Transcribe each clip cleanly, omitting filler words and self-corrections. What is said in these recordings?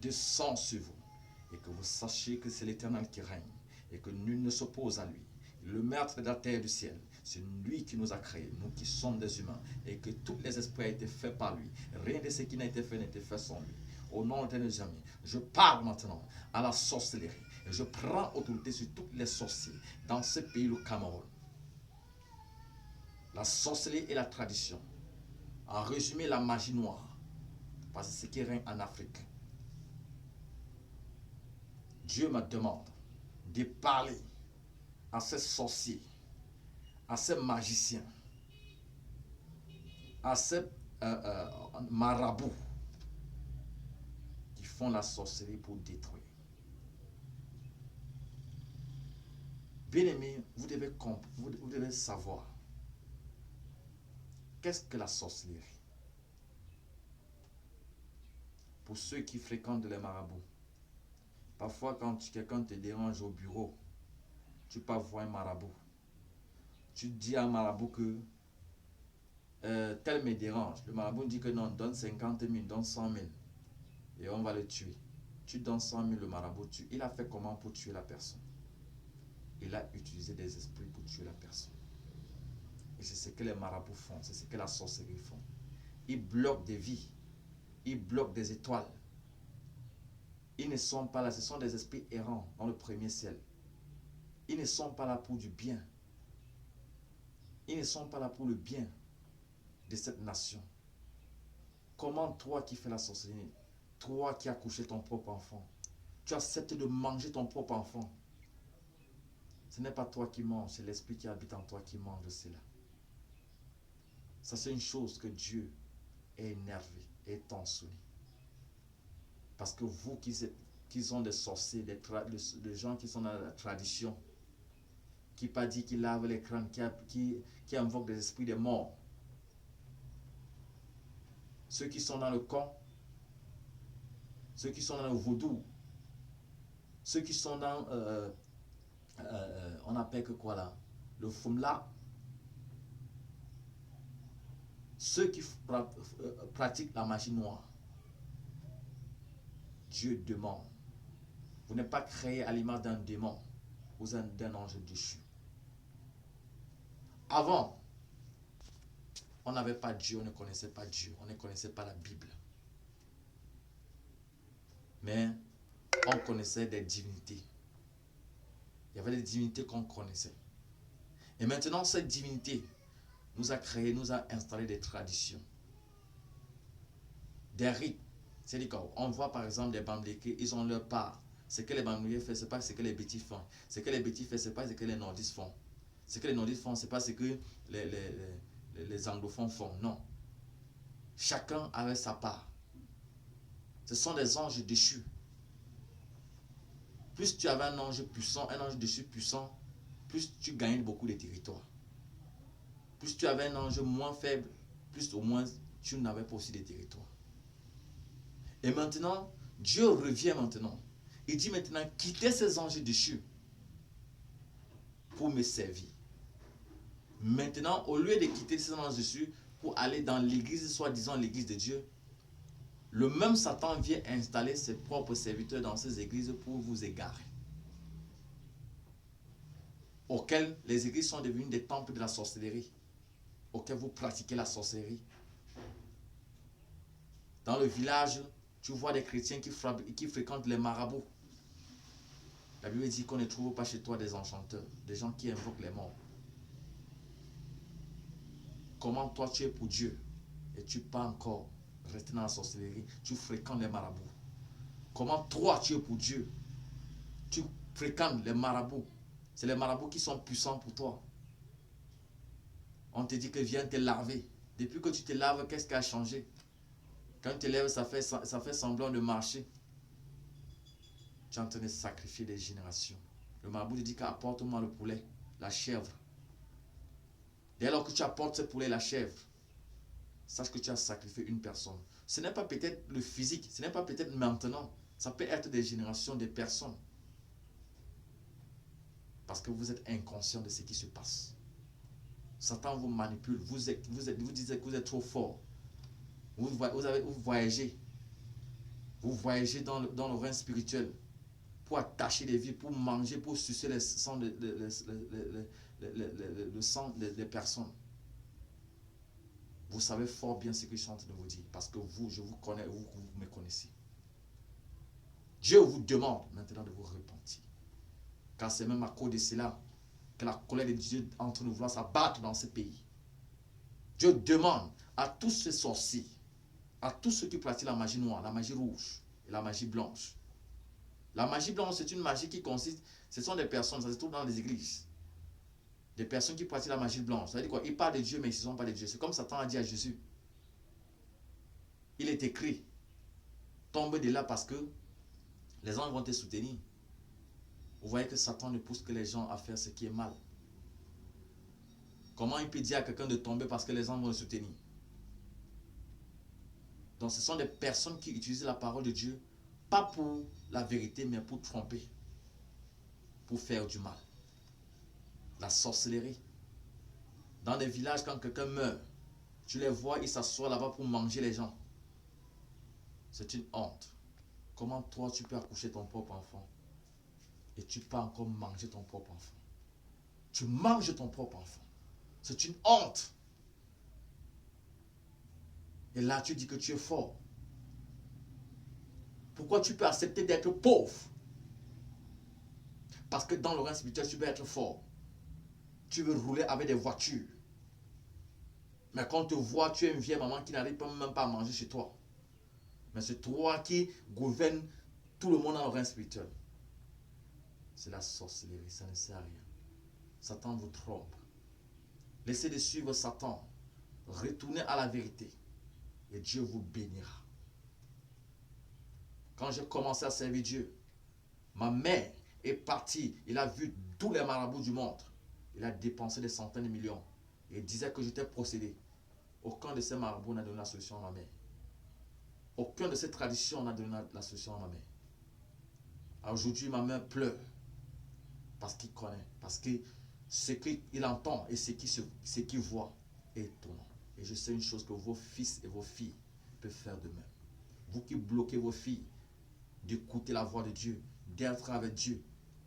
descend sur vous et que vous sachiez que c'est l'Éternel qui règne et que nul ne s'oppose à lui. Le maître de la terre et du ciel, c'est lui qui nous a créés, nous qui sommes des humains, et que tous les esprits ont été faits par lui. Rien de ce qui n'a été fait n'a été fait sans lui. Au nom de nos amis, je parle maintenant à la sorcellerie et je prends autorité sur tous les sorciers dans ce pays, le Cameroun. La sorcellerie et la tradition, en résumé la magie noire, parce que c'est ce qui règne en Afrique. Dieu me demande de parler à ces sorciers, à ces magiciens, à ces marabouts qui font la sorcellerie pour détruire. Bien-aimés, vous devez savoir qu'est-ce que la sorcellerie. Pour ceux qui fréquentent les marabouts, parfois quand quelqu'un te dérange au bureau, tu peux voir un marabout. Tu dis à un marabout que tel me dérange. Le marabout dit que non, donne 50 000, donne 100 000 et on va le tuer. Tu donnes 100 000, le marabout tue. Il a fait comment pour tuer la personne? Il a utilisé des esprits pour tuer la personne. Et c'est ce que les marabouts font, c'est ce que la sorcellerie font. Ils bloquent des vies, ils bloquent des étoiles. Ils ne sont pas là, ce sont des esprits errants dans le premier ciel. Ils ne sont pas là pour du bien. Ils ne sont pas là pour le bien de cette nation. Comment toi qui fais la sorcellerie, toi qui as couché ton propre enfant, tu acceptes de manger ton propre enfant? Ce n'est pas toi qui manges, c'est l'esprit qui habite en toi qui mange cela. Ça, c'est une chose que Dieu est énervé, est ensouillé. Parce que vous qui sont des sorciers, des gens qui sont dans la tradition, qui pas dit qu'ils lavent les crânes, qui invoquent des esprits des morts, ceux qui sont dans le camp, ceux qui sont dans le vaudou, ceux qui sont dans, on appelle que quoi là, le fumla, ceux qui pratiquent la magie noire. Dieu demande, vous n'êtes pas créé à l'image d'un démon ou d'un ange déchu. Avant, on n'avait pas Dieu, on ne connaissait pas Dieu, on ne connaissait pas la Bible. Mais on connaissait des divinités. Il y avait des divinités qu'on connaissait. Et maintenant, cette divinité nous a créé, nous a installé des traditions, des rites. C'est-à-dire qu'on voit par exemple des Bamlékés, ils ont leur part. Ce que les Bamlékés font, ce n'est pas ce que les Bétis font. Ce que les Bétis font, ce n'est pas ce que les Nordistes font. Ce que les Nordistes font, ce n'est pas ce que les anglophones font. Non. Chacun avait sa part. Ce sont des anges déchus. Plus tu avais un ange puissant, un ange déchu puissant, plus tu gagnais beaucoup de territoires. Plus tu avais un ange moins faible, plus au moins tu n'avais pas aussi de territoires. Et maintenant, Dieu revient maintenant. Il dit maintenant, quittez ces anges déchus pour me servir. Maintenant, au lieu de quitter ces anges déchus pour aller dans l'église, soi-disant l'église de Dieu, le même Satan vient installer ses propres serviteurs dans ces églises pour vous égarer. Auxquelles les églises sont devenues des temples de la sorcellerie, auxquels vous pratiquez la sorcellerie. Dans le village, tu vois des chrétiens qui fréquentent les marabouts. La Bible dit qu'on ne trouve pas chez toi des enchanteurs, des gens qui invoquent les morts. Comment toi tu es pour Dieu et tu peux encore rester dans la sorcellerie, tu fréquentes les marabouts. Comment toi tu es pour Dieu, tu fréquentes les marabouts. C'est les marabouts qui sont puissants pour toi. On te dit que viens te laver. Depuis que tu te laves, qu'est-ce qui a changé? Quand tu te lèves, ça fait semblant de marcher. Tu es en train de sacrifier des générations. Le marabout te dit qu'apporte-moi le poulet, la chèvre. Dès lors que tu apportes ce poulet, la chèvre, sache que tu as sacrifié une personne. Ce n'est pas peut-être le physique, ce n'est pas peut-être maintenant. Ça peut être des générations de personnes. Parce que vous êtes inconscient de ce qui se passe. Satan vous manipule, vous dites que vous êtes trop fort. Vous voyagez. Vous voyagez dans le règne spirituel pour attacher des vies, pour manger, pour sucer le sang, le sang des personnes. Vous savez fort bien ce que je suis en train de vous dire. Parce que vous, je vous connais, vous me connaissez. Dieu vous demande maintenant de vous repentir. Car c'est même à cause de cela que la colère de Dieu est en train de vouloir s'abattre dans ce pays. Dieu demande à tous ces sorciers, à tous ceux qui pratiquent la magie noire, la magie rouge et la magie blanche. La magie blanche, c'est une magie qui consiste, ce sont des personnes, ça se trouve dans les églises. Des personnes qui pratiquent la magie blanche. Ça veut dire quoi? Ils parlent de Dieu, mais ils ne sont pas de Dieu. C'est comme Satan a dit à Jésus. Il est écrit, tombe de là parce que les gens vont te soutenir. Vous voyez que Satan ne pousse que les gens à faire ce qui est mal. Comment il peut dire à quelqu'un de tomber parce que les gens vont le soutenir? Donc ce sont des personnes qui utilisent la parole de Dieu, pas pour la vérité, mais pour tromper, pour faire du mal. La sorcellerie. Dans des villages, quand quelqu'un meurt, tu les vois, ils s'assoient là-bas pour manger les gens. C'est une honte. Comment toi, tu peux accoucher ton propre enfant et tu peux encore manger ton propre enfant? Tu manges ton propre enfant. C'est une honte. Et là, tu dis que tu es fort. Pourquoi tu peux accepter d'être pauvre? Parce que dans le règne spirituel, tu peux être fort. Tu veux rouler avec des voitures. Mais quand on te voit, tu es une vieille maman qui n'arrive même pas à manger chez toi. Mais c'est toi qui gouvernes tout le monde dans le règne spirituel. C'est la sorcellerie, ça ne sert à rien. Satan vous trompe. Laissez de suivre Satan. Retournez à la vérité. Et Dieu vous bénira. Quand j'ai commencé à servir Dieu, ma mère est partie. Il a vu tous les marabouts du monde. Il a dépensé des centaines de millions. Et il disait que j'étais possédé. Aucun de ces marabouts n'a donné la solution à ma mère. Aucun de ces traditions n'a donné la solution à ma mère. Aujourd'hui, ma mère pleure. Parce qu'il connaît. Parce que ce qu'il entend et ce qu'il voit est étonnant. Et je sais une chose, que vos fils et vos filles peuvent faire de même. Vous qui bloquez vos filles d'écouter la voix de Dieu, d'être avec Dieu.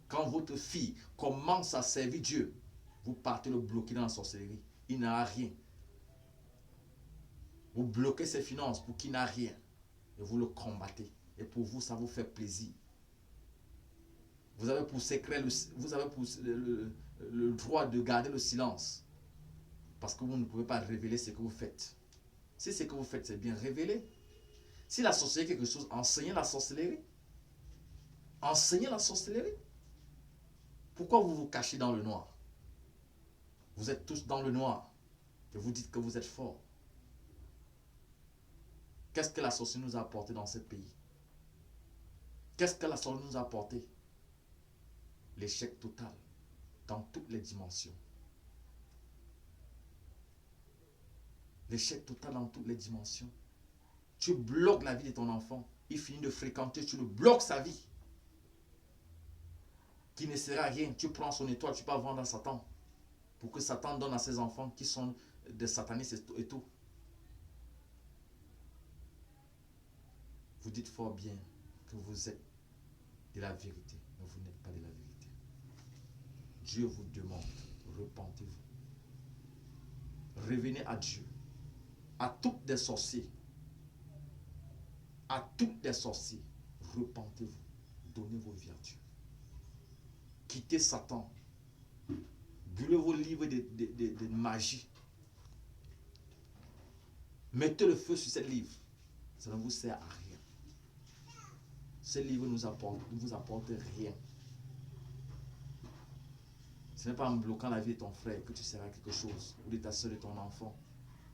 Quand votre fille commence à servir Dieu, vous partez le bloquer dans la sorcellerie. Il n'a rien. Vous bloquez ses finances pour qu'il n'a rien. Et vous le combattez. Et pour vous, ça vous fait plaisir. Vous avez pour secret, vous avez pour le droit de garder le silence. Parce que vous ne pouvez pas révéler ce que vous faites. Si ce que vous faites, c'est bien révélé. Si la sorcellerie est quelque chose, enseignez la sorcellerie. Enseignez la sorcellerie. Pourquoi vous vous cachez dans le noir? Vous êtes tous dans le noir. Et vous dites que vous êtes forts. Qu'est-ce que la sorcellerie nous a apporté dans ce pays? Qu'est-ce que la sorcellerie nous a apporté? L'échec total dans toutes les dimensions. L'échec total dans toutes les dimensions. Tu bloques la vie de ton enfant. Il finit de fréquenter, tu le bloques sa vie. Qui ne sert à rien. Tu prends son étoile, tu peux vendre à Satan. Pour que Satan donne à ses enfants qui sont des satanistes et tout. Vous dites fort bien que vous êtes de la vérité, mais vous n'êtes pas de la vérité. Dieu vous demande, repentez-vous. Revenez à Dieu. À toutes les sorciers. À toutes les sorciers. Repentez-vous. Donnez vos vies à Dieu. Quittez Satan. Brûlez vos livres de magie. Mettez le feu sur ces livres. Ça ne vous sert à rien. Ces livres ne vous apportent rien. Ce n'est pas en bloquant la vie de ton frère que tu seras quelque chose, ou de ta soeur, de ton enfant.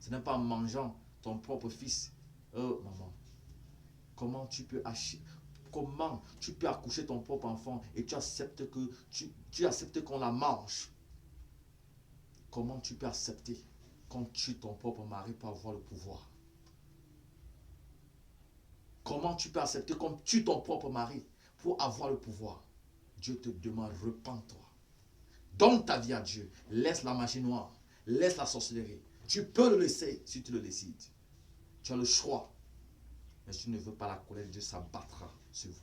Ce n'est pas en mangeant ton propre fils. Oh maman, comment tu peux accoucher ton propre enfant et tu acceptes que tu acceptes qu'on la mange? Comment tu peux accepter qu'on tue ton propre mari pour avoir le pouvoir? Comment tu peux accepter qu'on tue ton propre mari pour avoir le pouvoir? Dieu te demande, repens-toi. Donne ta vie à Dieu. Laisse la magie noire. Laisse la sorcellerie. Tu peux le laisser si tu le décides. Tu as le choix. Mais si tu ne veux pas, la colère de Dieu s'abattra sur vous.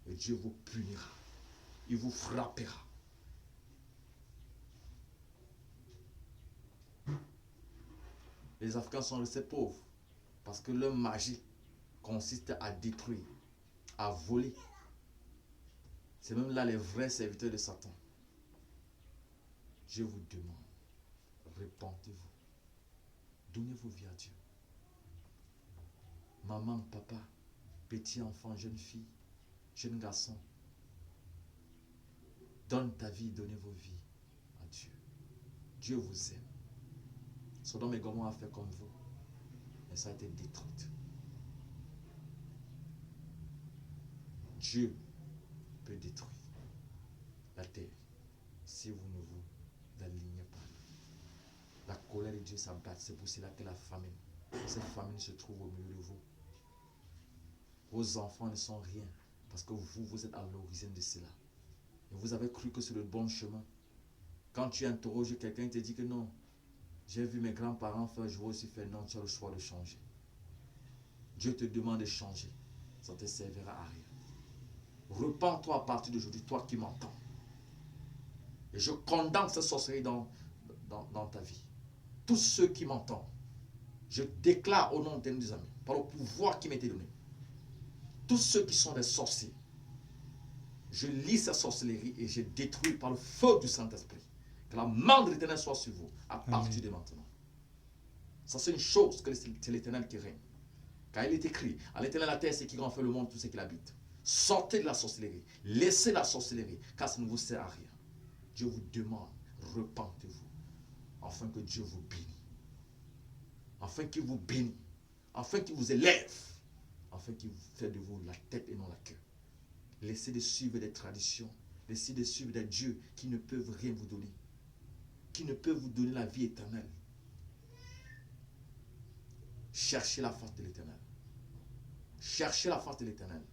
Et Dieu vous punira. Il vous frappera. Les Africains sont restés pauvres parce que leur magie consiste à détruire, à voler. C'est même là les vrais serviteurs de Satan. Dieu vous demande, répentez-vous. Donnez vos vies à Dieu. Maman, papa, petit enfant, jeune fille, jeune garçon, donne ta vie, donnez vos vies à Dieu. Dieu vous aime. Sodome et Gomorrhe a fait comme vous, mais ça a été détruit. Dieu peut détruire la terre si vous ne vous alignez pas. La colère de Dieu s'abat. C'est pour cela que la famine, cette famine se trouve au milieu de vous. Vos enfants ne sont rien parce que vous êtes à l'origine de cela. Et vous avez cru que c'est le bon chemin. Quand tu interroges quelqu'un, il te dit que non, j'ai vu mes grands-parents faire, je vais aussi faire. Non, tu as le choix de changer. Dieu te demande de changer. Ça ne te servira à rien. Repends-toi à partir d'aujourd'hui, toi qui m'entends. Et je condamne cette sorcellerie dans ta vie. Tous ceux qui m'entendent, je déclare au nom des amis, par le pouvoir qui m'était donné, tous ceux qui sont des sorciers, je lis cette sorcellerie et je détruis par le feu du Saint-Esprit. Que la main de l'Éternel soit sur vous à partir de maintenant. Ça, c'est une chose que c'est l'Éternel qui règne. Car il est écrit, à l'Éternel la terre, c'est qui en fait le monde, tout ce qu'il habite. Sortez de la sorcellerie, laissez la sorcellerie, car ça ne vous sert à rien. Dieu vous demande, repentez-vous, afin que Dieu vous bénisse. Afin qu'il vous bénisse, afin qu'il vous élève, afin qu'il vous fait de vous la tête et non la queue. Laissez de suivre des traditions, laissez de suivre des dieux qui ne peuvent rien vous donner, qui ne peuvent vous donner la vie éternelle. Cherchez la face de l'Éternel. Cherchez la face de l'Éternel.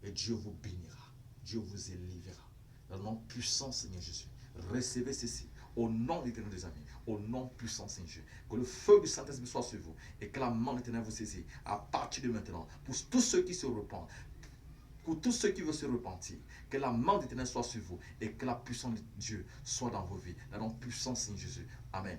Et Dieu vous bénira. Dieu vous élèvera. Dans le nom puissant, Seigneur Jésus. Recevez ceci. Au nom de l'Éternel des amis. Au nom puissant, Seigneur Jésus. Que le feu du Saint-Esprit soit sur vous. Et que la main de l'Éternel vous saisit. À partir de maintenant. Pour tous ceux qui se repentent. Pour tous ceux qui veulent se repentir. Que la main de l'Éternel soit sur vous. Et que la puissance de Dieu soit dans vos vies. Dans le nom puissant, Seigneur Jésus. Amen.